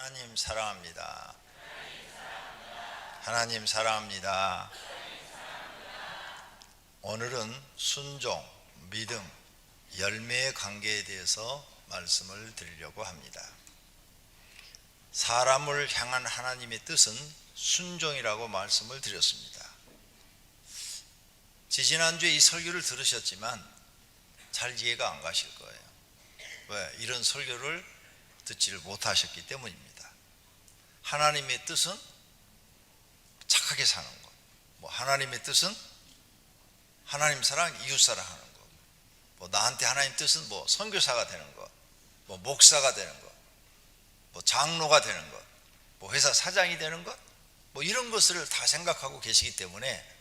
하나님 사랑합니다. 하나님 사랑합니다. 오늘은 순종, 믿음, 열매의 관계에 대해서 말씀을 드리려고 합니다. 사람을 향한 하나님의 뜻은 순종이라고 말씀을 드렸습니다. 지지난주에 이 설교를 들으셨지만 잘 이해가 안 가실 거예요. 왜? 이런 설교를 듣지를 못하셨기 때문입니다. 하나님의 뜻은 착하게 사는 것, 하나님의 뜻은 하나님 사랑, 이웃 사랑하는 것, 나한테 하나님 뜻은 선교사가 되는 것, 목사가 되는 것, 장로가 되는 것, 회사 사장이 되는 것, 이런 것을 다 생각하고 계시기 때문에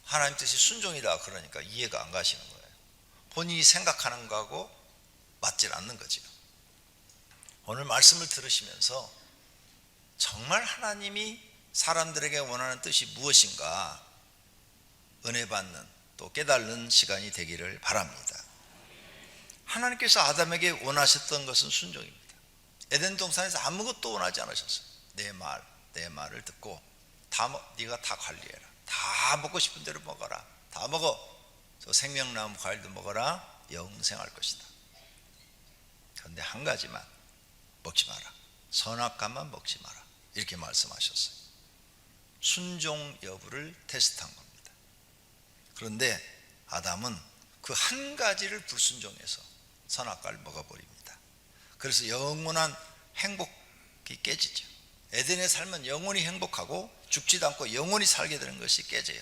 하나님 뜻이 순종이다 그러니까 이해가 안 가시는 거예요. 본인이 생각하는 거하고 맞질 않는 거죠. 오늘 말씀을 들으시면서 정말 하나님이 사람들에게 원하는 뜻이 무엇인가 은혜 받는 또 깨달는 시간이 되기를 바랍니다. 하나님께서 아담에게 원하셨던 것은 순종입니다. 에덴 동산에서 아무것도 원하지 않으셨어요. 내 말을 듣고 네가 다 관리해라. 다 먹고 싶은 대로 먹어라. 다 먹어. 저 생명나무 과일도 먹어라. 영생할 것이다. 그런데 한 가지만 먹지 마라. 선악과만 먹지 마라. 이렇게 말씀하셨어요. 순종 여부를 테스트한 겁니다. 그런데 아담은 그 한 가지를 불순종해서 선악과를 먹어버립니다. 그래서 영원한 행복이 깨지죠. 에덴의 삶은 영원히 행복하고 죽지도 않고 영원히 살게 되는 것이 깨져요.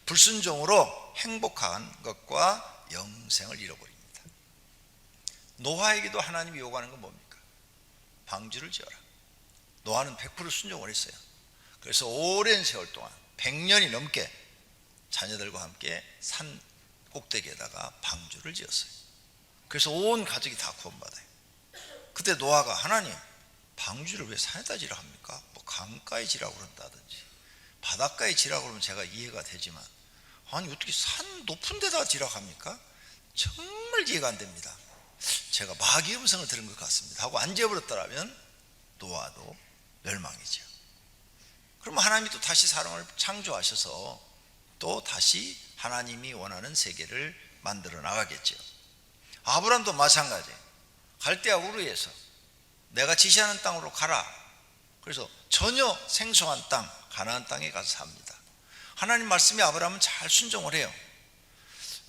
불순종으로 행복한 것과 영생을 잃어버립니다. 노아에게도 하나님이 요구하는 건 뭡니까? 방주를 지어라. 노아는 100% 순종을 했어요. 그래서 오랜 세월 동안 100년이 넘게 자녀들과 함께 산 꼭대기에다가 방주를 지었어요. 그래서 온 가족이 다 구원받아요. 그때 노아가 하나님 방주를 왜 산에다 지라 합니까? 강가에 지라고 그런다든지 바닷가에 지라고 그러면 제가 이해가 되지만 아니 어떻게 산 높은 데다 지라고 합니까? 정말 이해가 안 됩니다. 제가 마귀의 음성을 들은 것 같습니다 하고 안 지어버렸더라면 노아도 멸망이죠. 그럼 하나님이 또 다시 사람을 창조하셔서 또 다시 하나님이 원하는 세계를 만들어 나가겠죠. 아브람도 마찬가지. 갈대아 우르에서 내가 지시하는 땅으로 가라. 그래서 전혀 생소한 땅, 가나안 땅에 가서 삽니다. 하나님 말씀에 아브람은 잘 순종을 해요.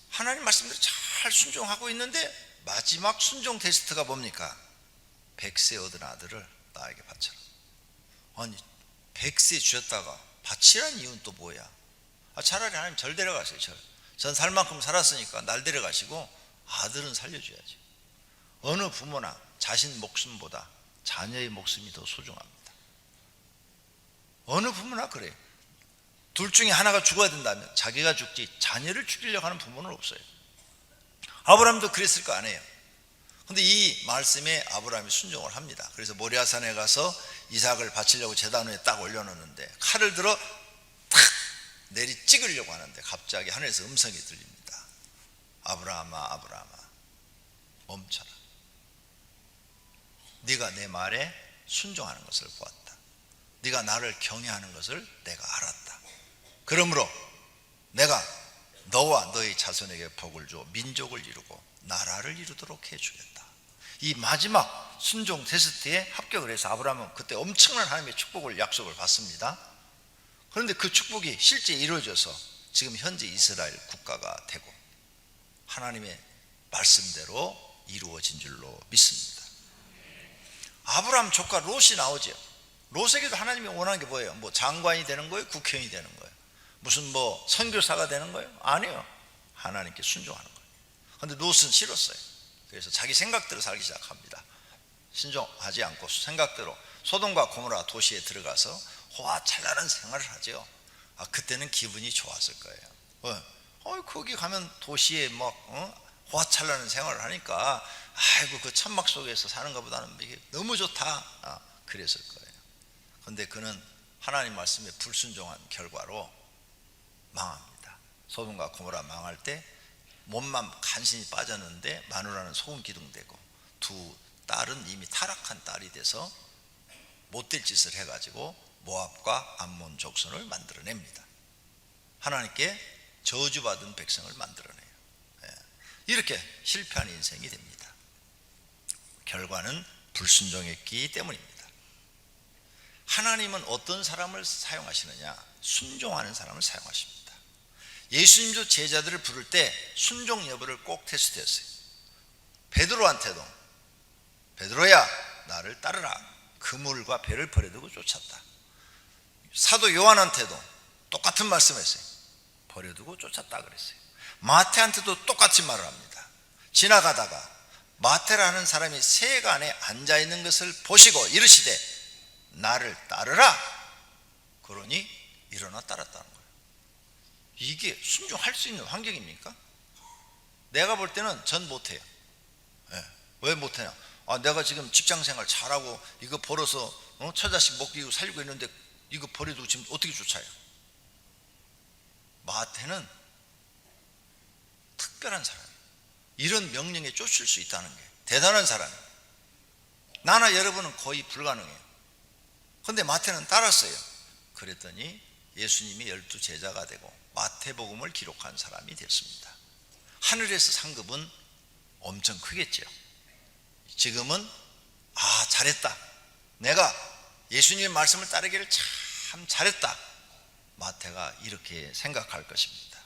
하나님 말씀대로 잘 순종하고 있는데 마지막 순종 테스트가 뭡니까? 100세 얻은 아들을 나에게 바쳐라. 아니 100세 주셨다가 바치라는 이유는 또 뭐야? 차라리 하나님 절 데려가세요. 전 살 만큼 살았으니까 날 데려가시고 아들은 살려줘야지. 어느 부모나 자신 목숨보다 자녀의 목숨이 더 소중합니다. 어느 부모나 그래요. 둘 중에 하나가 죽어야 된다면 자기가 죽지 자녀를 죽이려고 하는 부모는 없어요. 아브라함도 그랬을 거 아니에요. 근데 이 말씀에 아브라함이 순종을 합니다. 그래서 모리아산에 가서 이삭을 바치려고 제단 위에 딱 올려놓는데 칼을 들어 탁 내리 찍으려고 하는데 갑자기 하늘에서 음성이 들립니다. 아브라함아 아브라함아 멈춰라. 네가 내 말에 순종하는 것을 보았다. 네가 나를 경외하는 것을 내가 알았다. 그러므로 내가 너와 너의 자손에게 복을 줘 민족을 이루고 나라를 이루도록 해주겠다. 이 마지막 순종 테스트에 합격을 해서 아브라함은 그때 엄청난 하나님의 축복을 약속을 받습니다. 그런데 그 축복이 실제 이루어져서 지금 현재 이스라엘 국가가 되고 하나님의 말씀대로 이루어진 줄로 믿습니다. 아브라함 조카 롯이 나오죠. 롯에게도 하나님이 원하는 게 뭐예요? 장관이 되는 거예요? 국회의원이 되는 거예요? 무슨 선교사가 되는 거예요? 아니에요. 하나님께 순종하는 거예요. 그런데 롯은 싫었어요. 그래서 자기 생각대로 살기 시작합니다. 순종하지 않고 생각대로 소돔과 고모라 도시에 들어가서 호화찬란한 생활을 하죠. 그때는 기분이 좋았을 거예요. 거기 가면 도시에 호화찬란한 생활을 하니까 아이고 그 천막 속에서 사는 것보다는 이게 너무 좋다. 그랬을 거예요. 그런데 그는 하나님 말씀에 불순종한 결과로 망합니다. 소돔과 고모라 망할 때 몸만 간신히 빠졌는데 마누라는 소금 기둥되고 두 딸은 이미 타락한 딸이 돼서 못될 짓을 해가지고 모압과 암몬 족속을 만들어냅니다. 하나님께 저주받은 백성을 만들어내요. 이렇게 실패한 인생이 됩니다. 결과는 불순종했기 때문입니다. 하나님은 어떤 사람을 사용하시느냐? 순종하는 사람을 사용하십니다. 예수님도 제자들을 부를 때 순종 여부를 꼭 테스트했어요. 베드로한테도 베드로야 나를 따르라. 그물과 배를 버려두고 쫓았다. 사도 요한한테도 똑같은 말씀했어요. 버려두고 쫓았다 그랬어요. 마태한테도 똑같이 말을 합니다. 지나가다가 마태라는 사람이 세간에 앉아있는 것을 보시고 이르시되 나를 따르라. 그러니 일어나 따랐다는 거예요. 이게 순종할 수 있는 환경입니까? 내가 볼 때는 전 못해요. 왜 못하냐? 내가 지금 직장생활 잘하고 이거 벌어서 처자식 먹이고 살리고 있는데 이거 버려두고 지금 어떻게 쫓아요? 마태는 특별한 사람이에요. 이런 명령에 쫓을 수 있다는 게 대단한 사람이에요. 나나 여러분은 거의 불가능해요. 그런데 마태는 따랐어요. 그랬더니 예수님이 12 제자가 되고 마태복음을 기록한 사람이 됐습니다. 하늘에서 상급은 엄청 크겠죠. 지금은 잘했다. 내가 예수님의 말씀을 따르기를 참 잘했다. 마태가 이렇게 생각할 것입니다.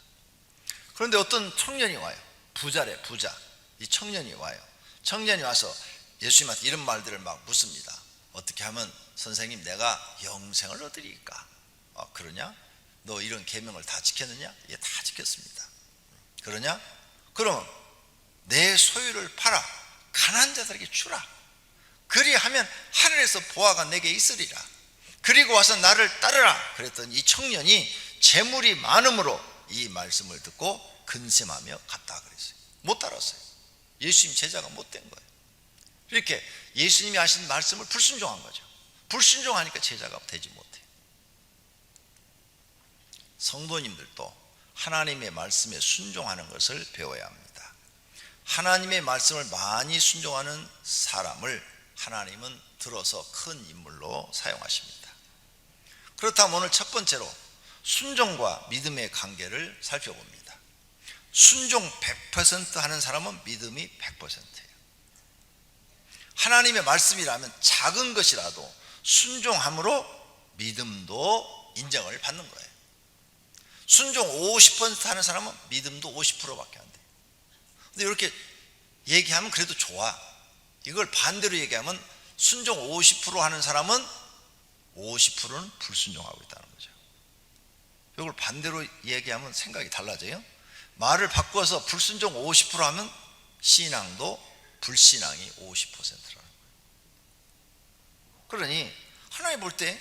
그런데 어떤 청년이 와요. 부자래, 부자. 이 청년이 와요. 청년이 와서 예수님한테 이런 말들을 막 묻습니다. 어떻게 하면 선생님 내가 영생을 얻으리까? 그러냐? 너 이런 계명을 다 지켰느냐? 예, 다 지켰습니다. 그러냐? 그럼 내 소유를 팔아 가난한 자들에게 주라. 그리하면 하늘에서 보화가 내게 있으리라. 그리고 와서 나를 따르라. 그랬더니 이 청년이 재물이 많음으로 이 말씀을 듣고 근심하며 갔다 그랬어요. 못 따랐어요. 예수님 제자가 못된 거예요. 이렇게 예수님이 하신 말씀을 불순종한 거죠. 불순종하니까 제자가 되지 못해요. 성도님들도 하나님의 말씀에 순종하는 것을 배워야 합니다. 하나님의 말씀을 많이 순종하는 사람을 하나님은 들어서 큰 인물로 사용하십니다. 그렇다면 오늘 첫 번째로 순종과 믿음의 관계를 살펴봅니다. 순종 100% 하는 사람은 믿음이 100%예요. 하나님의 말씀이라면 작은 것이라도 순종함으로 믿음도 인정을 받는 거예요. 순종 50% 하는 사람은 믿음도 50%밖에 안 돼요. 근데 이렇게 얘기하면 그래도 좋아. 이걸 반대로 얘기하면 순종 50% 하는 사람은 50%는 불순종하고 있다는 거죠. 이걸 반대로 얘기하면 생각이 달라져요. 말을 바꿔서 불순종 50% 하면 신앙도 불신앙이 50%라는 거예요. 그러니 하나님 볼 때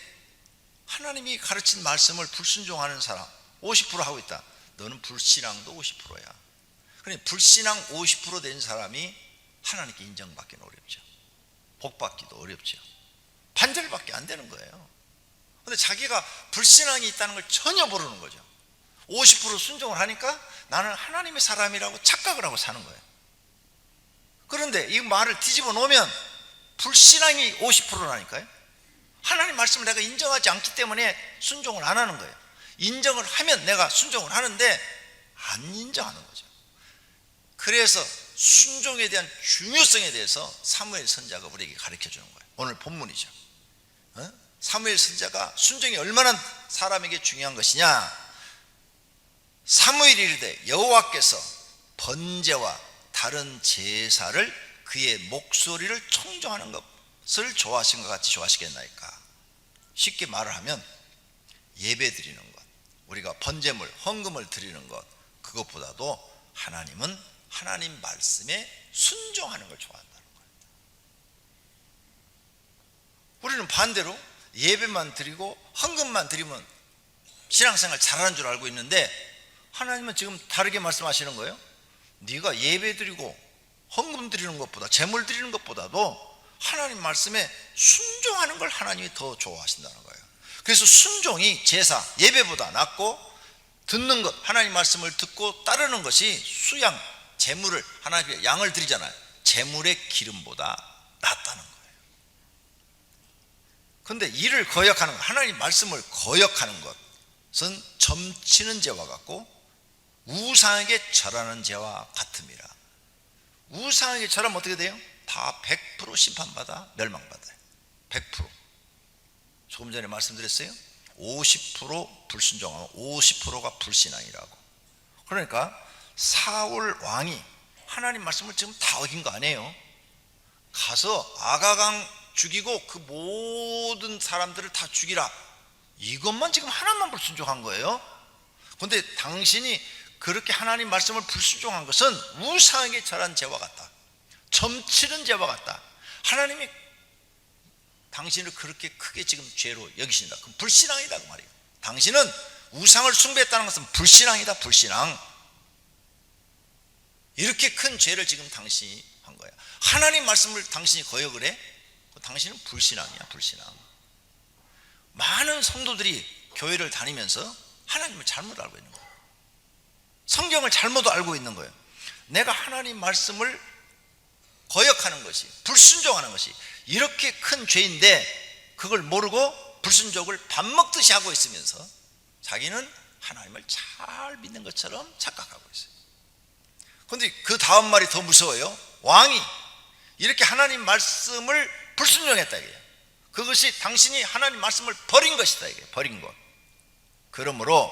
하나님이 가르친 말씀을 불순종하는 사람 50% 하고 있다. 너는 불신앙도 50%야. 그러니 불신앙 50% 된 사람이 하나님께 인정받기는 어렵죠. 복받기도 어렵죠. 반절밖에 안 되는 거예요. 그런데 자기가 불신앙이 있다는 걸 전혀 모르는 거죠. 50% 순종을 하니까 나는 하나님의 사람이라고 착각을 하고 사는 거예요. 그런데 이 말을 뒤집어 놓으면 불신앙이 50%라니까요. 하나님 말씀을 내가 인정하지 않기 때문에 순종을 안 하는 거예요. 인정을 하면 내가 순종을 하는데 안 인정하는 거죠. 그래서 순종에 대한 중요성에 대해서 사무엘 선지자가 우리에게 가르쳐 주는 거예요. 오늘 본문이죠. 사무엘 선지자가 순종이 얼마나 사람에게 중요한 것이냐. 사무엘이 이르되 여호와께서 번제와 다른 제사를 그의 목소리를 청정하는 것을 좋아하신 것 같이 좋아하시겠나이까. 쉽게 말을 하면 예배 드리는 것, 우리가 번제물, 헌금을 드리는 것, 그것보다도 하나님은 하나님 말씀에 순종하는 걸 좋아한다는 거예요. 우리는 반대로 예배만 드리고 헌금만 드리면 신앙생활 잘하는 줄 알고 있는데 하나님은 지금 다르게 말씀하시는 거예요. 네가 예배 드리고 헌금 드리는 것보다, 제물 드리는 것보다도 하나님 말씀에 순종하는 걸 하나님이 더 좋아하신다는 거예요. 그래서 순종이 제사, 예배보다 낫고, 듣는 것, 하나님 말씀을 듣고 따르는 것이 수양, 제물을, 하나님께 양을 드리잖아요. 제물의 기름보다 낫다는 거예요. 그런데 이를 거역하는 것, 하나님 말씀을 거역하는 것은 점치는 죄와 같고 우상에게 절하는 죄와 같음이라. 우상에게 절하면 어떻게 돼요? 다 100% 심판받아 멸망받아요. 100%. 조금 전에 말씀드렸어요. 50% 불순종하고 50%가 불신앙이라고. 그러니까 사울 왕이 하나님 말씀을 지금 다 어긴 거 아니에요. 가서 아가강 죽이고 그 모든 사람들을 다 죽이라, 이것만 지금 하나님만 불순종한 거예요. 그런데 당신이 그렇게 하나님 말씀을 불순종한 것은 우상에게 절한 죄와 같다, 점치는 죄와 같다. 하나님이 당신을 그렇게 크게 지금 죄로 여기신다. 그럼 불신앙이다 그 말이에요. 당신은 우상을 숭배했다는 것은 불신앙이다. 불신앙. 이렇게 큰 죄를 지금 당신이 한 거야. 하나님 말씀을 당신이 거역을 해? 당신은 불신앙이야. 불신앙. 많은 성도들이 교회를 다니면서 하나님을 잘못 알고 있는 거예요. 성경을 잘못 알고 있는 거예요. 내가 하나님 말씀을 거역하는 것이, 불순종하는 것이 이렇게 큰 죄인데 그걸 모르고 불순종을 밥 먹듯이 하고 있으면서 자기는 하나님을 잘 믿는 것처럼 착각하고 있어요. 그런데 그 다음 말이 더 무서워요. 왕이 이렇게 하나님 말씀을 불순종했다 이게요. 그것이 당신이 하나님 말씀을 버린 것이다 이게. 버린 것. 그러므로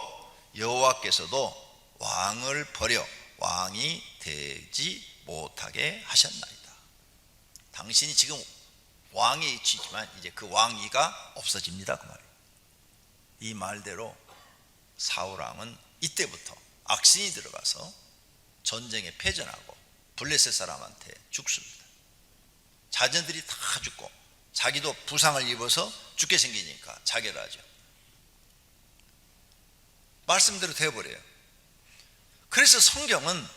여호와께서도 왕을 버려 왕이 되지 못하게 하셨나이다. 당신이 지금 왕에 있지만 이제 그 왕위가 없어집니다 그 말이에요. 이 말대로 사울왕은 이때부터 악신이 들어가서 전쟁에 패전하고 블레셋 사람한테 죽습니다. 자녀들이 다 죽고 자기도 부상을 입어서 죽게 생기니까 자결하죠. 말씀대로 되어버려요. 그래서 성경은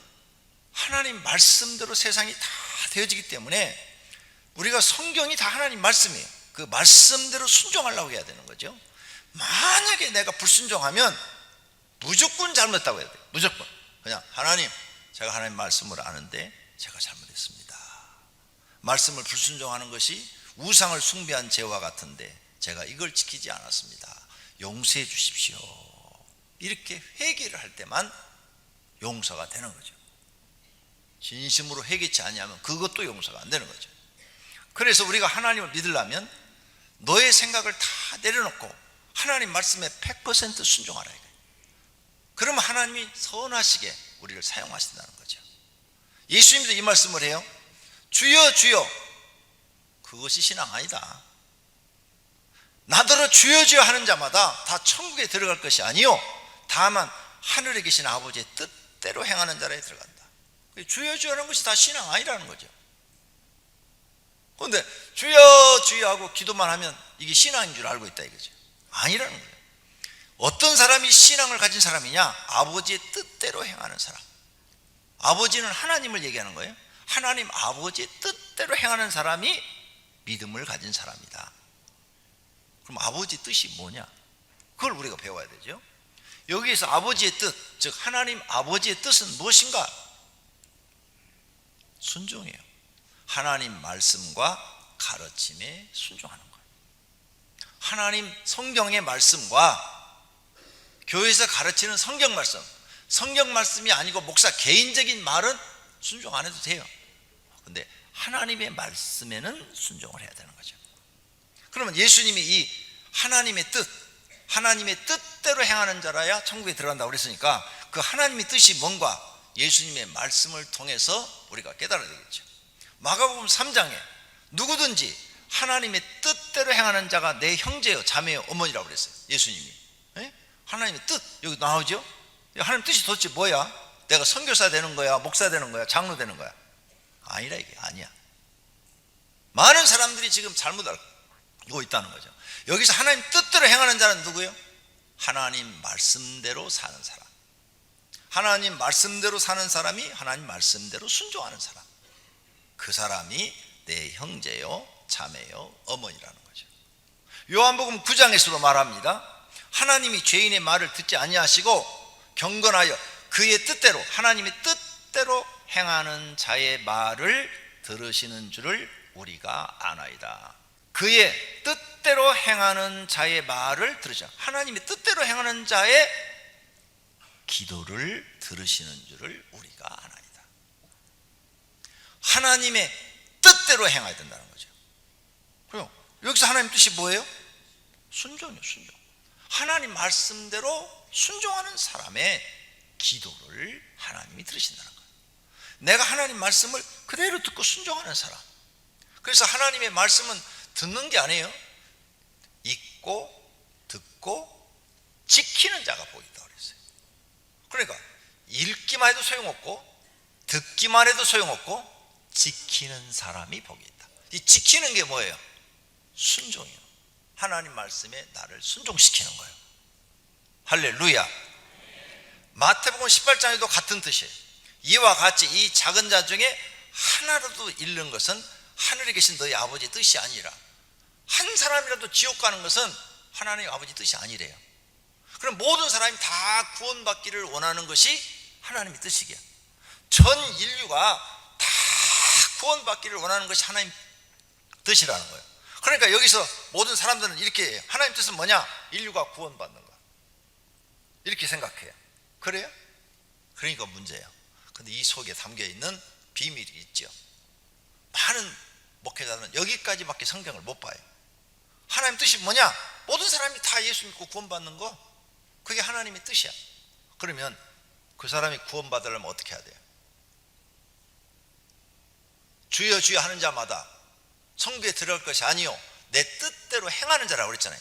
하나님 말씀대로 세상이 다 되어지기 때문에 우리가 성경이 다 하나님 말씀이에요. 그 말씀대로 순종하려고 해야 되는 거죠. 만약에 내가 불순종하면 무조건 잘못했다고 해야 돼요. 무조건. 그냥 하나님, 제가 하나님 말씀을 아는데 제가 잘못했습니다. 말씀을 불순종하는 것이 우상을 숭배한 죄와 같은데 제가 이걸 지키지 않았습니다. 용서해 주십시오. 이렇게 회개를 할 때만 용서가 되는 거죠. 진심으로 회개치 않으면 그것도 용서가 안 되는 거죠. 그래서 우리가 하나님을 믿으려면 너의 생각을 다 내려놓고 하나님 말씀에 100% 순종하라 이거예요. 그러면 하나님이 선하시게 우리를 사용하신다는 거죠. 예수님도 이 말씀을 해요. 주여 주여. 그것이 신앙 아니다. 나더러 주여 주여 하는 자마다 다 천국에 들어갈 것이 아니요 다만 하늘에 계신 아버지의 뜻대로 행하는 자라에 들어간다. 주여 주여 하는 것이 다 신앙 아니라는 거죠. 그런데 주여 주여 하고 기도만 하면 이게 신앙인 줄 알고 있다 이거죠. 아니라는 거예요. 어떤 사람이 신앙을 가진 사람이냐? 아버지의 뜻대로 행하는 사람. 아버지는 하나님을 얘기하는 거예요. 하나님 아버지의 뜻대로 행하는 사람이 믿음을 가진 사람이다. 그럼 아버지 뜻이 뭐냐? 그걸 우리가 배워야 되죠. 여기에서 아버지의 뜻, 즉 하나님 아버지의 뜻은 무엇인가? 순종이에요. 하나님 말씀과 가르침에 순종하는 거예요. 하나님 성경의 말씀과 교회에서 가르치는 성경 말씀, 성경 말씀이 아니고 목사 개인적인 말은 순종 안 해도 돼요. 근데 하나님의 말씀에는 순종을 해야 되는 거죠. 그러면 예수님이 이 하나님의 뜻, 하나님의 뜻대로 행하는 자라야 천국에 들어간다고 그랬으니까 그 하나님의 뜻이 뭔가 예수님의 말씀을 통해서 우리가 깨달아야 되겠죠. 마가복음 3장에 누구든지 하나님의 뜻대로 행하는 자가 내 형제요 자매요 어머니라고 그랬어요. 예수님이. 네? 하나님의 뜻 여기 나오죠. 하나님 뜻이 도대체 뭐야? 내가 선교사 되는 거야, 목사 되는 거야, 장로 되는 거야? 아니라 이게 아니야. 많은 사람들이 지금 잘못 알고 있다는 거죠. 여기서 하나님 뜻대로 행하는 자는 누구예요? 하나님 말씀대로 사는 사람. 하나님 말씀대로 사는 사람이 하나님 말씀대로 순종하는 사람. 그 사람이 내 형제요 자매요 어머니라는 거죠. 요한복음 9장에서도 말합니다. 하나님이 죄인의 말을 듣지 아니하시고 경건하여 그의 뜻대로 하나님의 뜻대로 행하는 자의 말을 들으시는 줄을 우리가 아나이다. 그의 뜻대로 뜻대로 행하는 자의 말을 들으시라. 하나님의 뜻대로 행하는 자의 기도를 들으시는 줄을 우리가 아나이다. 하나님의 뜻대로 행해야 된다는 거죠. 그럼 여기서 하나님 뜻이 뭐예요? 순종이요, 순종. 하나님 말씀대로 순종하는 사람의 기도를 하나님이 들으신다는 거예요. 내가 하나님 말씀을 그대로 듣고 순종하는 사람. 그래서 하나님의 말씀은 듣는 게 아니에요. 읽고 듣고 지키는 자가 복이 있다고 그랬어요. 그러니까 읽기만 해도 소용없고 듣기만 해도 소용없고 지키는 사람이 복이 있다. 이 지키는 게 뭐예요? 순종이요. 하나님 말씀에 나를 순종시키는 거예요. 할렐루야. 마태복음 18장에도 같은 뜻이에요. 이와 같이 이 작은 자 중에 하나라도 잃는 것은 하늘에 계신 너희 아버지의 뜻이 아니라, 한 사람이라도 지옥 가는 것은 하나님 아버지 뜻이 아니래요. 그럼 모든 사람이 다 구원받기를 원하는 것이 하나님의 뜻이기야. 전 인류가 다 구원받기를 원하는 것이 하나님 뜻이라는 거예요. 그러니까 여기서 모든 사람들은 이렇게 해요. 하나님 뜻은 뭐냐? 인류가 구원받는 거. 이렇게 생각해요. 그래요? 그러니까 문제예요. 근데 이 속에 담겨 있는 비밀이 있죠. 많은 목회자들은 여기까지밖에 성경을 못 봐요. 하나님 뜻이 뭐냐? 모든 사람이 다 예수 믿고 구원받는 거, 그게 하나님의 뜻이야. 그러면 그 사람이 구원받으려면 어떻게 해야 돼요? 주여 주여 하는 자마다 성부에 들어갈 것이 아니요 내 뜻대로 행하는 자라고 그랬잖아요.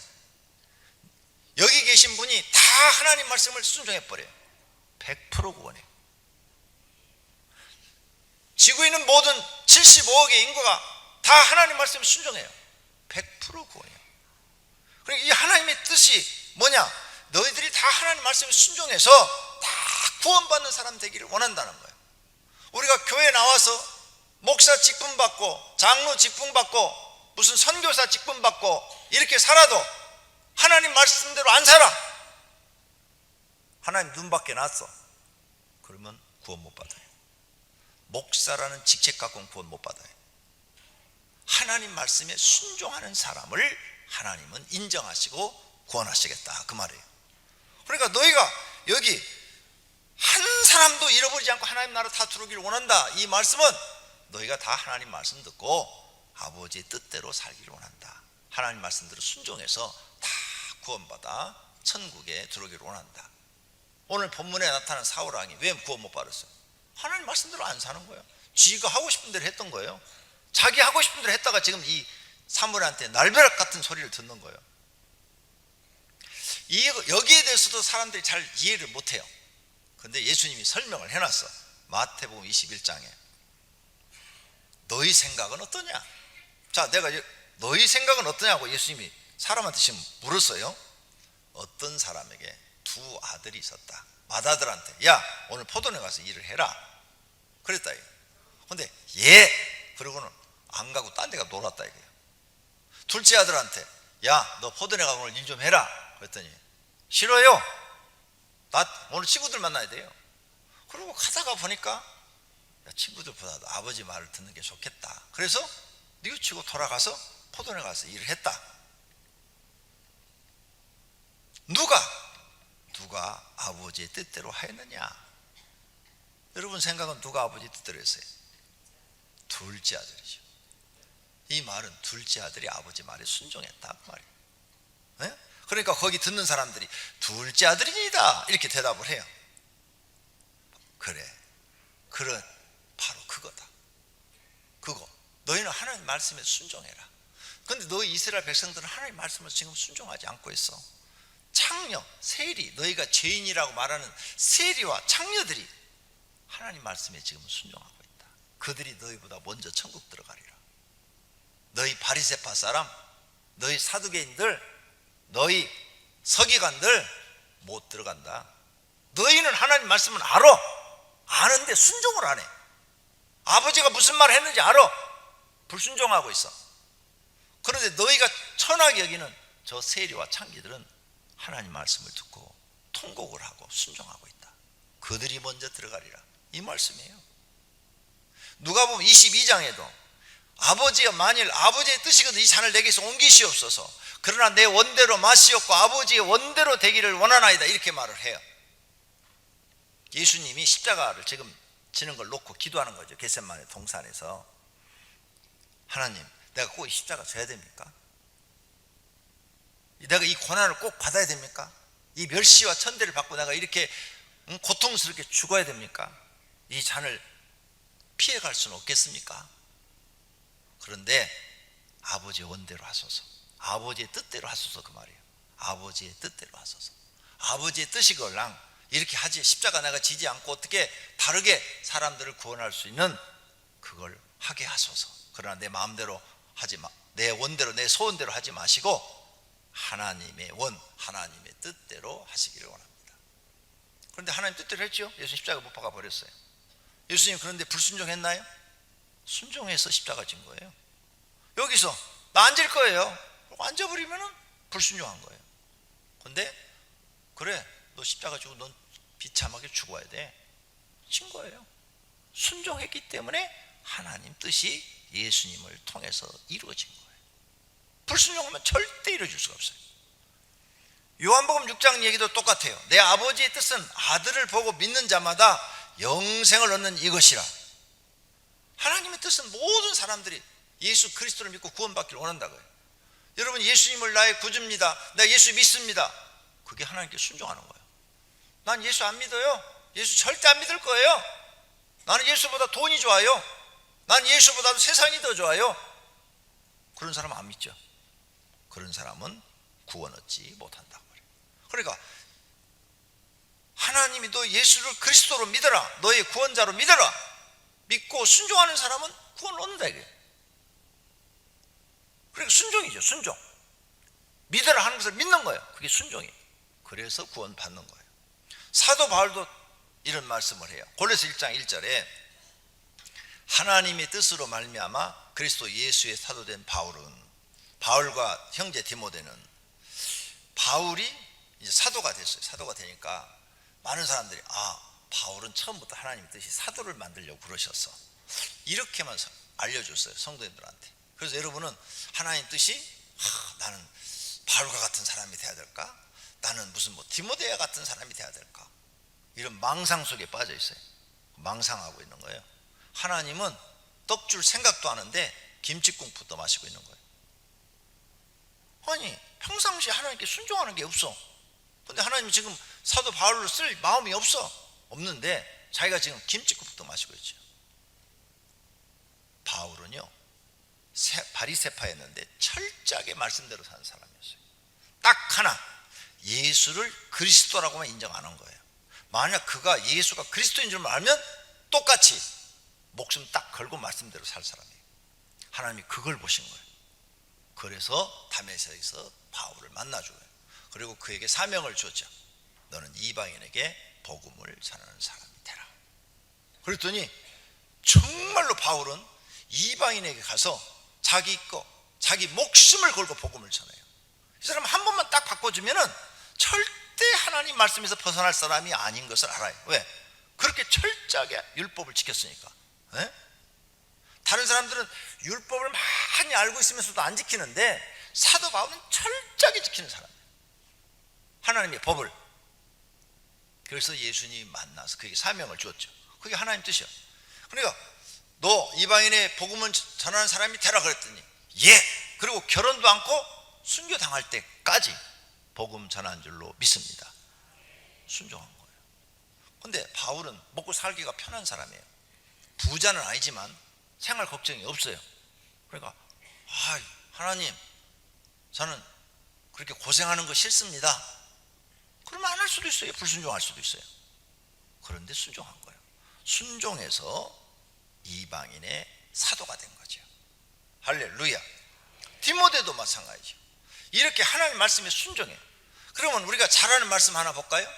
여기 계신 분이 다 하나님 말씀을 순종해버려요. 100% 구원해요. 지구에 있는 모든 75억의 인구가 다 하나님 말씀을 순종해요. 100% 구원해요. 그러니까 이 하나님의 뜻이 뭐냐? 너희들이 다 하나님 말씀을 순종해서 다 구원받는 사람 되기를 원한다는 거예요. 우리가 교회 나와서 목사 직분 받고 장로 직분 받고 무슨 선교사 직분 받고 이렇게 살아도 하나님 말씀대로 안 살아. 하나님 눈 밖에 났어. 그러면 구원 못 받아요. 목사라는 직책 갖고는 구원 못 받아요. 하나님 말씀에 순종하는 사람을 하나님은 인정하시고 구원하시겠다, 그 말이에요. 그러니까 너희가 여기 한 사람도 잃어버리지 않고 하나님 나라 다 들어오기를 원한다, 이 말씀은 너희가 다 하나님 말씀 듣고 아버지의 뜻대로 살기를 원한다. 하나님 말씀대로 순종해서 다 구원받아 천국에 들어오기를 원한다. 오늘 본문에 나타난 사울왕이 왜 구원 못 받았어요? 하나님 말씀대로 안 사는 거예요. 지가 하고 싶은 대로 했던 거예요. 자기 하고 싶은 대로 했다가 지금 이 사무엘한테 날벼락 같은 소리를 듣는 거예요. 여기에 대해서도 사람들이 잘 이해를 못해요. 근데 예수님이 설명을 해놨어. 마태복음 21장에 너희 생각은 어떠냐? 자, 내가 너희 생각은 어떠냐고 예수님이 사람한테 지금 물었어요. 어떤 사람에게 두 아들이 있었다. 맏아들한테 야, 오늘 포도원에 가서 일을 해라 그랬다. 근데 예, 그러고는 안 가고 딴 데가 놀았다 이거예요. 둘째 아들한테 야, 너 포도원에 가고 오늘 일 좀 해라 그랬더니 싫어요. 나 오늘 친구들 만나야 돼요. 그리고 가다가 보니까 야, 친구들보다도 아버지 말을 듣는 게 좋겠다. 그래서 뉘우치고 돌아가서 포도원에 가서 일을 했다. 누가 아버지의 뜻대로 하였느냐? 여러분 생각은 누가 아버지 뜻대로 했어요? 둘째 아들이죠. 이 말은 둘째 아들이 아버지 말에 순종했다 그 말이에요. 네? 그러니까 거기 듣는 사람들이 둘째 아들이니다 이렇게 대답을 해요. 그래 바로 그거다. 그거 너희는 하나님 말씀에 순종해라. 그런데 너희 이스라엘 백성들은 하나님 말씀을 지금 순종하지 않고 있어. 창녀, 세리, 너희가 죄인이라고 말하는 세리와 창녀들이 하나님 말씀에 지금 순종하고 있다. 그들이 너희보다 먼저 천국 들어가리라. 너희 바리새파 사람, 너희 사두개인들, 너희 서기관들 못 들어간다. 너희는 하나님 말씀은 알아. 아는데 순종을 안 해. 아버지가 무슨 말을 했는지 알아. 불순종하고 있어. 그런데 너희가 천하게 여기는 저 세리와 창기들은 하나님 말씀을 듣고 통곡을 하고 순종하고 있다. 그들이 먼저 들어가리라. 이 말씀이에요. 누가복음 22장에도 아버지가 만일 아버지의 뜻이거든 이 잔을 내게서 옮기시옵소서. 그러나 내 원대로 마시옵고 아버지의 원대로 되기를 원하나이다, 이렇게 말을 해요. 예수님이 십자가를 지금 지는 걸 놓고 기도하는 거죠. 겟세마네 동산에서. 하나님, 내가 꼭 이 십자가 져야 됩니까? 내가 이 고난을 꼭 받아야 됩니까? 이 멸시와 천대를 받고 내가 이렇게 고통스럽게 죽어야 됩니까? 이 잔을 피해갈 수는 없겠습니까? 그런데 아버지의 원대로 하소서, 아버지의 뜻대로 하소서, 그 말이에요. 아버지의 뜻대로 하소서. 아버지의 뜻이 걸랑 이렇게 하지, 십자가 내가 지지 않고 어떻게 다르게 사람들을 구원할 수 있는 그걸 하게 하소서. 그러나 내 마음대로 하지 마, 내 원대로 내 소원대로 하지 마시고 하나님의 원, 하나님의 뜻대로 하시기를 원합니다. 그런데 하나님 뜻대로 했죠. 예수님 십자가 못 박아 버렸어요. 예수님 그런데 불순종했나요? 순종해서 십자가 진 거예요. 여기서 나 앉을 거예요. 앉아버리면 불순종한 거예요. 근데 그래, 너 십자가 지고 넌 비참하게 죽어야 돼, 친 거예요. 순종했기 때문에 하나님 뜻이 예수님을 통해서 이루어진 거예요. 불순종하면 절대 이루어질 수가 없어요. 요한복음 6장 얘기도 똑같아요. 내 아버지의 뜻은 아들을 보고 믿는 자마다 영생을 얻는 이것이라. 하나님의 뜻은 모든 사람들이 예수 그리스도를 믿고 구원받기를 원한다고요. 여러분, 예수님을 나의 구주입니다, 내가 예수 믿습니다, 그게 하나님께 순종하는 거예요. 난 예수 안 믿어요, 예수 절대 안 믿을 거예요, 나는 예수보다 돈이 좋아요, 난 예수보다도 세상이 더 좋아요, 그런 사람은 안 믿죠. 그런 사람은 구원 얻지 못한다고 그래요. 그러니까 하나님이 너 예수를 그리스도로 믿어라, 너의 구원자로 믿어라, 믿고 순종하는 사람은 구원을 얻는다 이거예요. 그러니까 순종이죠. 순종. 믿어라 하는 것을 믿는 거예요. 그게 순종이에요. 그래서 구원 받는 거예요. 사도 바울도 이런 말씀을 해요. 골로새 1장 1절에 하나님의 뜻으로 말미암아 그리스도 예수의 사도된 바울과 형제 디모데는, 바울이 이제 사도가 됐어요. 사도가 되니까 많은 사람들이 바울은 처음부터 하나님의 뜻이 사도를 만들려고 그러셨어, 이렇게만 알려줬어요, 성도님들한테. 그래서 여러분은 하나님 뜻이 나는 바울과 같은 사람이 돼야 될까? 나는 무슨 디모데와 같은 사람이 돼야 될까? 이런 망상 속에 빠져 있어요. 망상하고 있는 거예요. 하나님은 떡 줄 생각도 하는데 김치국부터 마시고 있는 거예요. 아니, 평상시에 하나님께 순종하는 게 없어. 근데 하나님이 지금 사도 바울을 쓸 마음이 없는데 자기가 지금 김치국부터 마시고 있죠. 바울은요, 바리새파였는데 철저하게 말씀대로 사는 사람이었어요. 딱 하나, 예수를 그리스도라고만 인정 안 한 거예요. 만약 그가 예수가 그리스도인 줄 알면 똑같이 목숨 딱 걸고 말씀대로 살 사람이에요. 하나님이 그걸 보신 거예요. 그래서 다메섹에서 바울을 만나줘요. 그리고 그에게 사명을 줬죠. 너는 이방인에게 복음을 전하는 사람이 되라. 그랬더니 정말로 바울은 이방인에게 가서 자기 목숨을 걸고 복음을 전해요. 이 사람 한 번만 딱 바꿔주면은 절대 하나님 말씀에서 벗어날 사람이 아닌 것을 알아요. 왜? 그렇게 철저하게 율법을 지켰으니까. 네? 다른 사람들은 율법을 많이 알고 있으면서도 안 지키는데 사도 바울은 철저하게 지키는 사람이에요, 하나님의 법을. 그래서 예수님이 만나서 그에게 사명을 주었죠. 그게 하나님 뜻이야. 그러니까 너 이방인의 복음을 전하는 사람이 되라 그랬더니 예, 그리고 결혼도 않고 순교당할 때까지 복음 전한 줄로 믿습니다. 순종한 거예요. 근데 바울은 먹고 살기가 편한 사람이에요. 부자는 아니지만 생활 걱정이 없어요. 그러니까 하나님, 저는 그렇게 고생하는 거 싫습니다. 그러면 안 할 수도 있어요. 불순종할 수도 있어요. 그런데 순종한 거예요. 순종해서 이방인의 사도가 된 거죠. 할렐루야. 디모데도 마찬가지죠. 이렇게 하나님 말씀에 순종해요. 그러면 우리가 잘하는 말씀 하나 볼까요?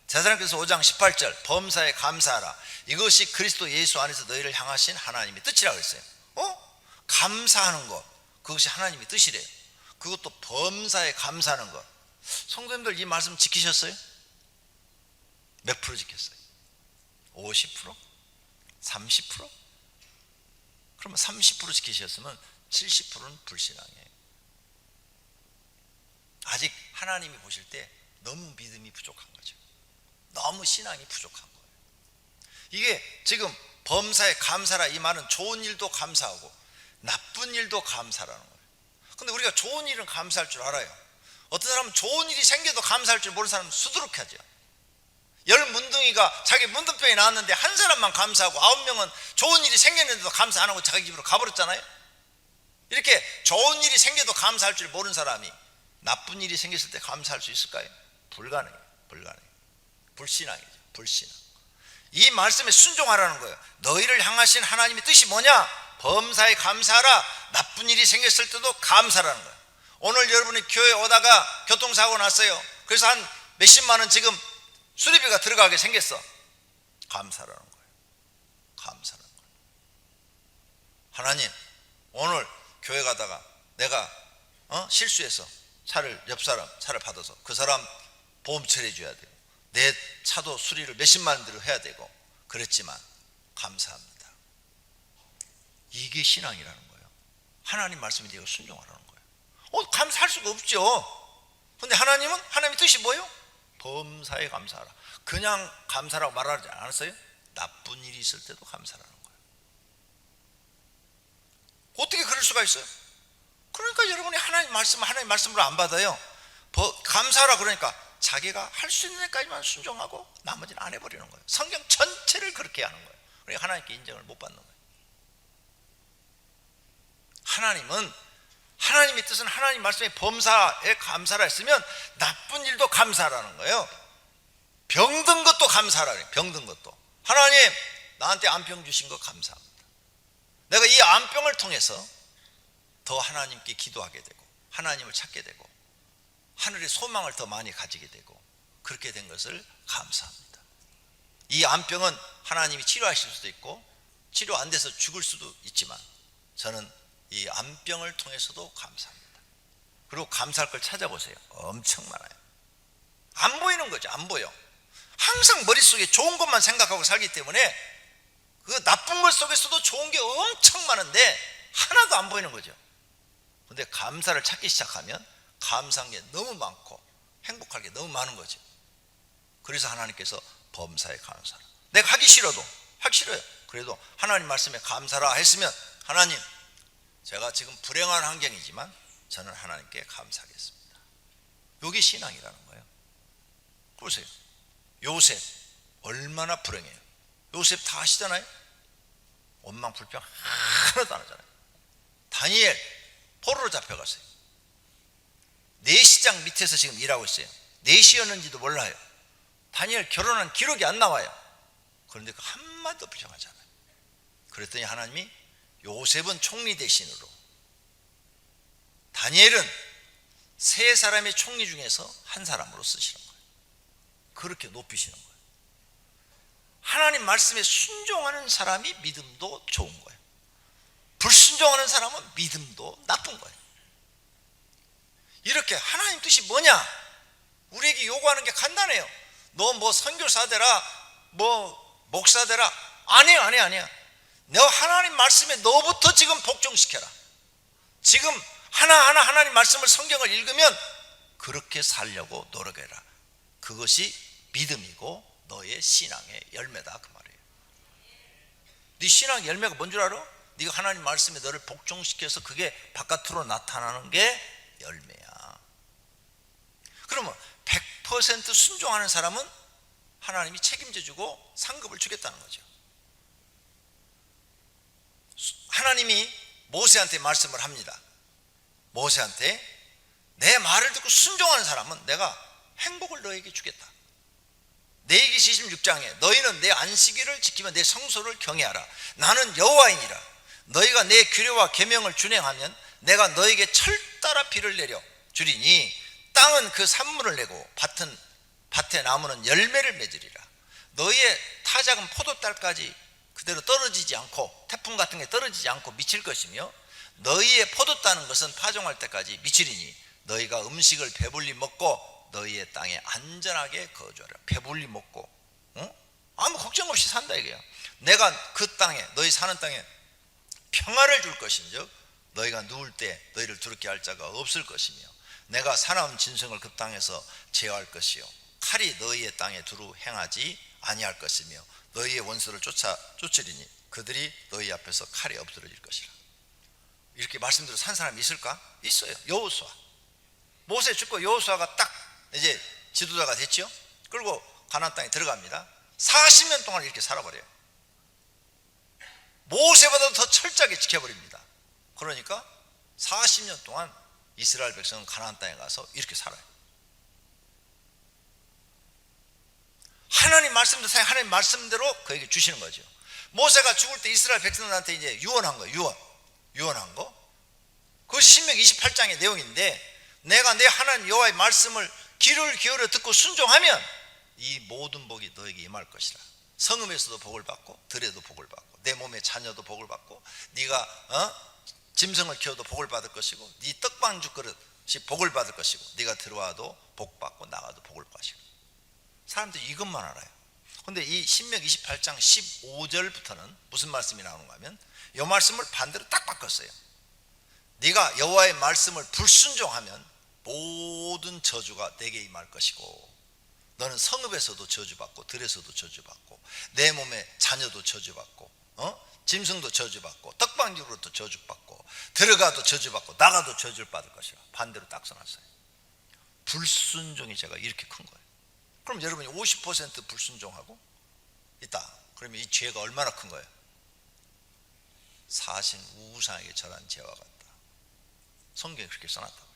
데살로니가서 5장 18절, 범사에 감사하라, 이것이 그리스도 예수 안에서 너희를 향하신 하나님의 뜻이라고 했어요. 감사하는 것, 그것이 하나님의 뜻이래요. 그것도 범사에 감사하는 것. 성도님들 이 말씀 지키셨어요? 몇 프로 지켰어요? 50%? 30%? 그러면 30% 지키셨으면 70%는 불신앙이에요. 하나님이 보실 때 너무 믿음이 부족한 거죠. 너무 신앙이 부족한 거예요. 이게 지금 범사에 감사라, 이 말은 좋은 일도 감사하고 나쁜 일도 감사라는 거예요. 근데 우리가 좋은 일은 감사할 줄 알아요. 어떤 사람은 좋은 일이 생겨도 감사할 줄 모르는 사람은 수두룩하죠. 열 문둥이가 자기 문둥병이 나왔는데 한 사람만 감사하고 9명은 좋은 일이 생겼는데도 감사 안 하고 자기 집으로 가버렸잖아요. 이렇게 좋은 일이 생겨도 감사할 줄 모르는 사람이 나쁜 일이 생겼을 때 감사할 수 있을까요? 불가능해요. 불신앙이죠. 불신앙. 이 말씀에 순종하라는 거예요. 너희를 향하신 하나님의 뜻이 뭐냐? 범사에 감사하라. 나쁜 일이 생겼을 때도 감사라는 거예요. 오늘 여러분이 교회 오다가 교통사고 났어요. 그래서 한 몇십만 원 지금 수리비가 들어가게 생겼어. 감사라는 거예요. 감사라는 거예요. 하나님, 오늘 교회 가다가 내가 실수해서 옆 사람 차를 받아서 그 사람 보험 처리해 줘야 되고 내 차도 수리를 몇십만 원 들여 해야 되고 그랬지만 감사합니다. 이게 신앙이라는 거예요. 하나님 말씀에 대해 순종하라는 거예요. 감사할 수가 없죠. 근데 하나님은, 하나님의 뜻이 뭐예요? 범사에 감사하라. 그냥 감사라고 말하지 않았어요? 나쁜 일이 있을 때도 감사라는 거예요. 어떻게 그럴 수가 있어요? 그러니까 여러분이 하나님 말씀으로 안 받아요. 감사하라 그러니까 자기가 할 수 있는 데까지만 순종하고 나머지는 안 해버리는 거예요. 성경 전체를 그렇게 하는 거예요. 그러니까 하나님께 인정을 못 받는 거예요. 하나님은, 하나님의 뜻은 하나님 말씀에 범사에 감사라 했으면 나쁜 일도 감사라는 거예요. 병든 것도 감사라 그래요. 병든 것도. 하나님, 나한테 암병 주신 거 감사합니다. 내가 이 암병을 통해서 더 하나님께 기도하게 되고 하나님을 찾게 되고 하늘의 소망을 더 많이 가지게 되고 그렇게 된 것을 감사합니다. 이 암병은 하나님이 치료하실 수도 있고 치료 안 돼서 죽을 수도 있지만 저는 이 암병을 통해서도 감사합니다. 그리고 감사할 걸 찾아보세요. 엄청 많아요. 안 보이는 거죠. 안 보여. 항상 머릿속에 좋은 것만 생각하고 살기 때문에 그 나쁜 것 속에서도 좋은 게 엄청 많은데 하나도 안 보이는 거죠. 근데 감사를 찾기 시작하면 감사한 게 너무 많고 행복할 게 너무 많은 거죠. 그래서 하나님께서 범사에 감사라. 내가 하기 싫어도 하기 싫어요. 그래도 하나님 말씀에 감사라 했으면 하나님, 제가 지금 불행한 환경이지만 저는 하나님께 감사하겠습니다. 이게 신앙이라는 거예요. 보세요. 요셉 얼마나 불행해요. 요셉 다 아시잖아요. 원망 불평 하나도 안 하잖아요. 다니엘 포로로 잡혀갔어요. 내시장 밑에서 지금 일하고 있어요. 내시였는지도 몰라요. 다니엘 결혼한 기록이 안 나와요. 그런데 그 한마디도 부정하잖아요. 그랬더니 하나님이 요셉은 총리 대신으로, 다니엘은 세 사람의 총리 중에서 한 사람으로 쓰시는 거예요. 그렇게 높이시는 거예요. 하나님 말씀에 순종하는 사람이 믿음도 좋은 거예요. 불순종하는 사람은 믿음도 나쁜 거예요. 이렇게 하나님 뜻이 뭐냐? 우리에게 요구하는 게 간단해요. 너 뭐 선교사 되라, 뭐 목사 되라. 아니야. 너 하나님 말씀에 너부터 지금 복종시켜라. 지금 하나하나 하나님 말씀을, 성경을 읽으면 그렇게 살려고 노력해라. 그것이 믿음이고 너의 신앙의 열매다, 그 말이에요. 네 신앙의 열매가 뭔 줄 알아? 네가 하나님 말씀에 너를 복종시켜서 그게 바깥으로 나타나는 게 열매야. 그러면 100% 순종하는 사람은 하나님이 책임져주고 상급을 주겠다는 거죠. 하나님이 모세한테 말씀을 합니다. 모세한테 내 말을 듣고 순종하는 사람은 내가 행복을 너에게 주겠다. 레위기 26장에 너희는 내 안식일을 지키며 내 성소를 경외하라. 나는 여호와이니라. 너희가 내 규례와 계명을 준행하면 내가 너에게 철따라 비를 내려 주리니 땅은 그 산물을 내고 밭의 나무는 열매를 맺으리라. 너희의 타작은 포도딸까지 그대로 떨어지지 않고 태풍 같은 게 떨어지지 않고 미칠 것이며 너희의 포도 따는 것은 파종할 때까지 미치리니 너희가 음식을 배불리 먹고 너희의 땅에 안전하게 거주하라. 배불리 먹고 아무 걱정 없이 산다 이거야. 내가 그 땅에, 너희 사는 땅에 평화를 줄 것인즉 너희가 누울 때 너희를 두렵게 할 자가 없을 것이며 내가 사나운 진성을 그 땅에서 제어할 것이요 칼이 너희의 땅에 두루 행하지 아니할 것이며 너희의 원수를 쫓으리니 그들이 너희 앞에서 칼이 엎드러질 것이라. 이렇게 말씀대로 산 사람이 있을까? 있어요. 여호수아, 모세 죽고 여호수아가 딱 이제 지도자가 됐죠. 그리고 가나안 땅에 들어갑니다. 40년 동안 이렇게 살아버려요. 모세보다도 더 철저하게 지켜버립니다. 그러니까 40년 동안 이스라엘 백성은 가나안 땅에 가서 이렇게 살아요. 하나님 말씀대로 그에게 주시는 거죠. 모세가 죽을 때 이스라엘 백성들한테 이제 유언한 거예요. 유언한 거. 그것이 신명기 28장의 내용인데, 내가 내 하나님 여호와의 말씀을 귀를 기울여 듣고 순종하면 이 모든 복이 너에게 임할 것이라. 성읍에서도 복을 받고 들에도 복을 받고 내 몸의 자녀도 복을 받고 네가 짐승을 키워도 복을 받을 것이고 네 떡방주 그릇이 복을 받을 것이고 네가 들어와도 복 받고 나가도 복을 받으시고. 사람들이 이것만 알아요. 그런데 이 신명기 28장 15절부터는 무슨 말씀이 나오는가 하면 이 말씀을 반대로 딱 바꿨어요. 네가 여호와의 말씀을 불순종하면 모든 저주가 내게 임할 것이고 너는 성읍에서도 저주받고 들에서도 저주받고 내 몸에 자녀도 저주받고 짐승도 저주받고 떡방주로도 저주받고 들어가도 저주받고 나가도 저주를 받을 것이라. 반대로 딱 써놨어요. 불순종의 죄가 이렇게 큰 거예요. 그럼 여러분이 50% 불순종하고 있다. 그러면 이 죄가 얼마나 큰 거예요? 사신 우상에게 절한 죄와 같다. 성경에 그렇게 써놨다고요.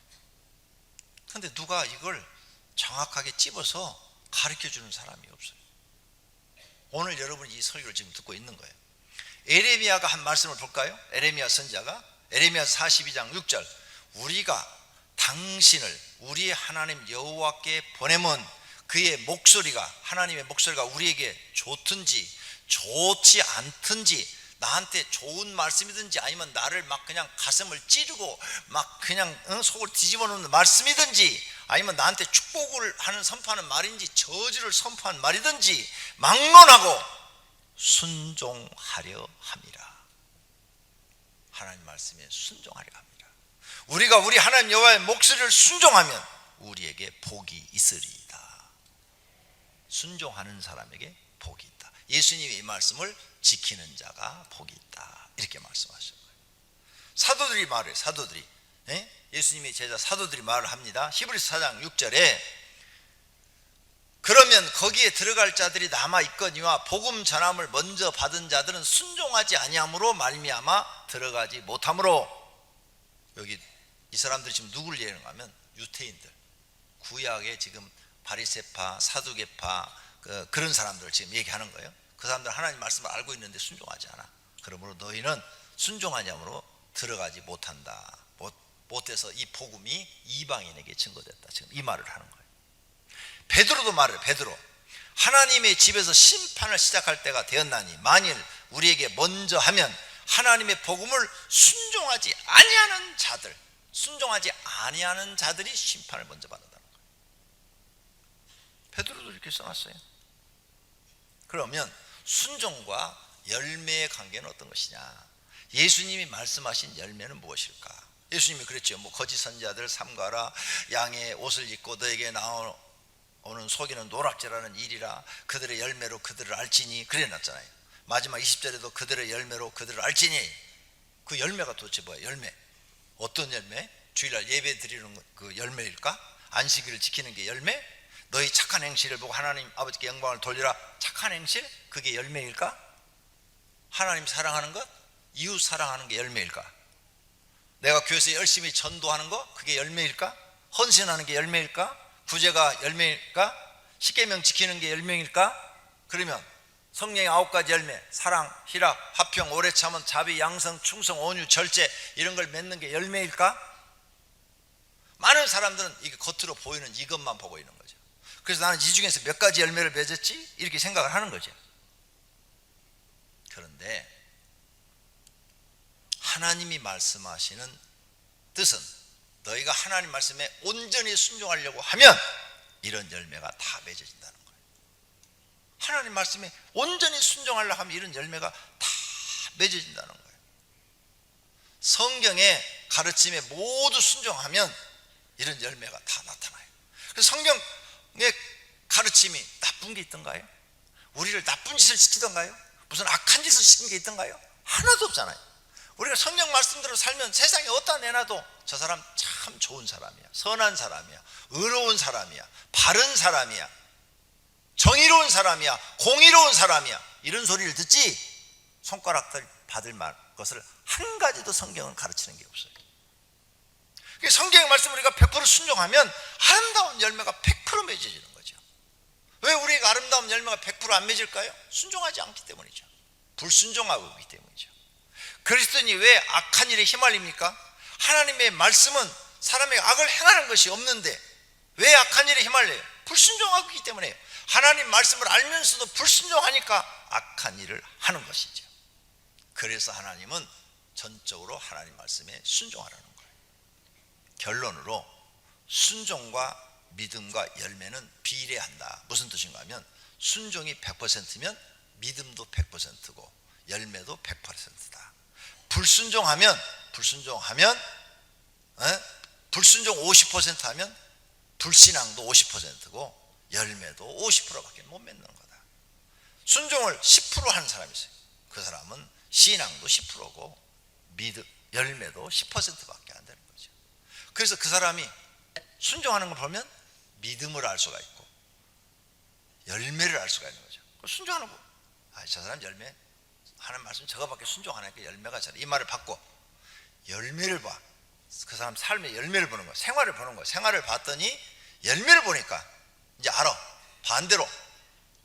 그런데 누가 이걸 정확하게 찝어서 가르쳐주는 사람이 없어요. 오늘 여러분이 이 설교를 지금 듣고 있는 거예요. 에레미야가 한 말씀을 볼까요? 에레미야 선지자가 에레미야 42장 6절 우리가 당신을 우리의 하나님 여호와께 보내면 그의 목소리가 하나님의 목소리가 우리에게 좋든지 좋지 않든지 나한테 좋은 말씀이든지 아니면 나를 막 그냥 가슴을 찌르고 막 그냥 속을 뒤집어 놓는 말씀이든지 아니면 나한테 축복을 하는 선포하는 말인지 저주를 선포하는 말이든지 막론하고 순종하려 함이라. 하나님 말씀에 순종하려 합니다. 우리가 우리 하나님 여호와의 목소리를 순종하면 우리에게 복이 있으리이다. 순종하는 사람에게 복이 있다. 예수님이 이 말씀을 지키는 자가 복이 있다. 이렇게 말씀하신 거예요. 사도들이 말해요. 사도들이 예수님의 제자 사도들이 말을 합니다. 히브리서 4장 6절에 그러면 거기에 들어갈 자들이 남아있거니와 복음 전함을 먼저 받은 자들은 순종하지 아니함으로 말미암아 들어가지 못함으로. 여기 이 사람들이 지금 누구를 얘기하는가 하면 유태인들, 구약의 지금 바리새파, 사두개파 그런 사람들을 지금 얘기하는 거예요. 그 사람들 하나님 말씀을 알고 있는데 순종하지 않아. 그러므로 너희는 순종하냐므로 들어가지 못한다. 못해서 이 복음이 이방인에게 증거됐다. 지금 이 말을 하는 거예요. 베드로도 말해요. 베드로 하나님의 집에서 심판을 시작할 때가 되었나니 만일 우리에게 먼저 하면 하나님의 복음을 순종하지 아니하는 자들이 심판을 먼저 받는다는 거예요. 베드로도 이렇게 써놨어요. 그러면 순종과 열매의 관계는 어떤 것이냐? 예수님이 말씀하신 열매는 무엇일까? 예수님이 그랬죠. 거짓 선지자들 삼가라. 양의 옷을 입고 너에게 나오는 속이는 노략질하는 일이라. 그들의 열매로 그들을 알지니. 그래놨잖아요. 마지막 20절에도 그들의 열매로 그들을 알지니. 그 열매가 도대체 뭐야? 열매. 어떤 열매? 주일날 예배 드리는 그 열매일까? 안식일을 지키는 게 열매? 너희 착한 행실을 보고 하나님 아버지께 영광을 돌리라. 착한 행실? 그게 열매일까? 하나님 사랑하는 것? 이웃 사랑하는 게 열매일까? 내가 교회에서 열심히 전도하는 거? 그게 열매일까? 헌신하는 게 열매일까? 구제가 열매일까? 십계명 지키는 게 열매일까? 그러면 성령의 9가지 열매, 사랑, 희락, 화평, 오래 참음, 자비, 양성, 충성, 온유, 절제 이런 걸 맺는 게 열매일까? 많은 사람들은 이게 겉으로 보이는 이것만 보고 있는 거죠. 그래서 나는 이 중에서 몇 가지 열매를 맺었지? 이렇게 생각을 하는 거죠. 그런데 하나님이 말씀하시는 뜻은 너희가 하나님 말씀에 온전히 순종하려고 하면 이런 열매가 다 맺어진다는 거예요. 하나님 말씀에 온전히 순종하려고 하면 이런 열매가 다 맺어진다는 거예요. 성경의 가르침에 모두 순종하면 이런 열매가 다 나타나요. 그래서 성경의 가르침이 나쁜 게 있던가요? 우리를 나쁜 짓을 시키던가요? 무슨 악한 짓을 시킨 게 있던가요? 하나도 없잖아요. 우리가 성경 말씀대로 살면 세상에 어디다 내놔도 저 사람 참 좋은 사람이야, 선한 사람이야, 의로운 사람이야, 바른 사람이야, 정의로운 사람이야, 공의로운 사람이야, 이런 소리를 듣지 손가락들 받을 것을 한 가지도 성경은 가르치는 게 없어요. 성경의 말씀 우리가 100% 순종하면 아름다운 열매가 100% 맺어지는 거죠. 왜 우리가 아름다운 열매가 100% 안 맺을까요? 순종하지 않기 때문이죠. 불순종하고 있기 때문이죠. 그리스도인이 왜 악한 일에 휘말립니까? 하나님의 말씀은 사람에게 악을 행하는 것이 없는데 왜 악한 일에 휘말려요? 불순종하고 있기 때문에요. 하나님 말씀을 알면서도 불순종하니까 악한 일을 하는 것이죠. 그래서 하나님은 전적으로 하나님 말씀에 순종하라는 거예요. 결론으로 순종과 믿음과 열매는 비례한다. 무슨 뜻인가 하면 순종이 100%면 믿음도 100%고 열매도 100%다. 불순종 50% 하면 불신앙도 50%고 열매도 50%밖에 못 맺는 거다. 순종을 10% 하는 사람이 있어요. 그 사람은 신앙도 10%고 열매도 10%밖에 안 되는 거죠. 그래서 그 사람이 순종하는 걸 보면 믿음을 알 수가 있고 열매를 알 수가 있는 거죠. 순종하는 거, 저 사람 열매 하는 말씀 저거밖에 순종 안 하니까 열매가 잘, 이 말을 받고 열매를 봐. 그 사람 삶의 열매를 보는 거야. 생활을 보는 거야. 생활을 봤더니 열매를 보니까 이제 알아. 반대로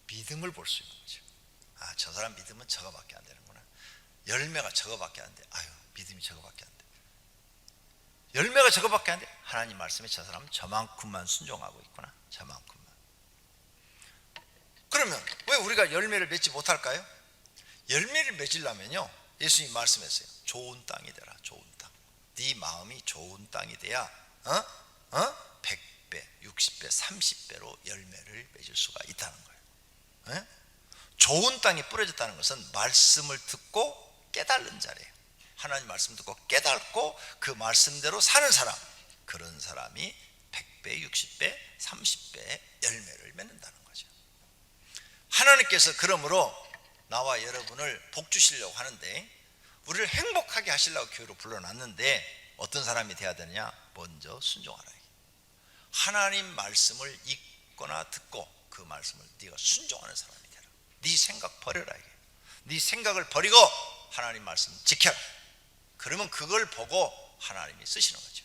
믿음을 볼 수 있는 거죠. 저 사람 믿음은 저거밖에 안 되는구나. 열매가 저거밖에 안 돼. 믿음이 저거밖에 안 돼. 열매가 저거밖에 안 돼. 하나님 말씀에 저 사람은 저만큼만 순종하고 있구나. 저만큼만. 그러면 왜 우리가 열매를 맺지 못할까요? 열매를 맺으려면요, 예수님이 말씀했어요. 좋은 땅이 되라. 좋은 땅. 네 마음이 좋은 땅이 돼야 100배, 60배, 30배로 열매를 맺을 수가 있다는 거예요. 좋은 땅이 뿌려졌다는 것은 말씀을 듣고 깨달는 자래요. 하나님 말씀 듣고 깨닫고 그 말씀대로 사는 사람, 그런 사람이 100배, 60배, 30배 열매를 맺는다는 거죠. 하나님께서 그러므로 나와 여러분을 복 주시려고 하는데, 우리를 행복하게 하시려고 교회로 불러놨는데 어떤 사람이 돼야 되느냐? 먼저 순종하라. 하나님 말씀을 읽거나 듣고 그 말씀을 네가 순종하는 사람이 되라. 네 생각 버려라. 네 생각을 버리고 하나님 말씀 지켜라. 그러면 그걸 보고 하나님이 쓰시는 거죠.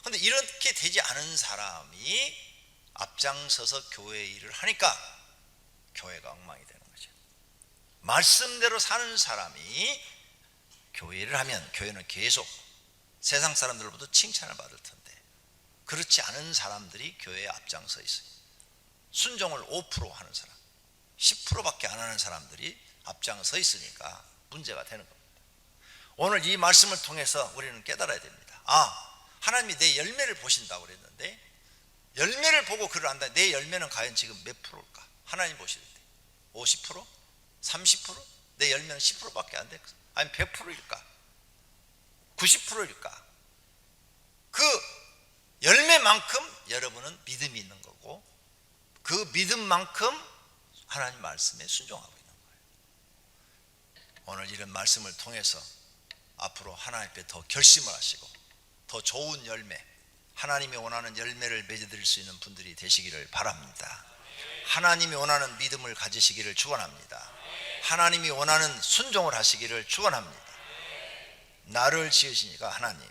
그런데 이렇게 되지 않은 사람이 앞장서서 교회 일을 하니까 교회가 엉망이 되는 거죠. 말씀대로 사는 사람이 교회 일을 하면 교회는 계속 세상 사람들로부터 칭찬을 받을 텐데, 그렇지 않은 사람들이 교회에 앞장서 있어요. 순종을 5% 하는 사람, 10%밖에 안 하는 사람들이 앞장서 있으니까 문제가 되는 겁니다. 오늘 이 말씀을 통해서 우리는 깨달아야 됩니다. 하나님이 내 열매를 보신다고 그랬는데, 열매를 보고 그를 안다. 내 열매는 과연 지금 몇 프로일까? 하나님 보실 때 50%? 30%? 내 열매는 10%밖에 안 돼. 아니 100%일까? 90%일까? 그 열매만큼 여러분은 믿음이 있는 거고, 그 믿음만큼 하나님 말씀에 순종하고 있는 거예요. 오늘 이런 말씀을 통해서 앞으로 하나님 앞에 더 결심을 하시고 더 좋은 열매, 하나님이 원하는 열매를 맺어드릴 수 있는 분들이 되시기를 바랍니다. 하나님이 원하는 믿음을 가지시기를 축원합니다. 하나님이 원하는 순종을 하시기를 축원합니다. 나를 지으시니까 하나님,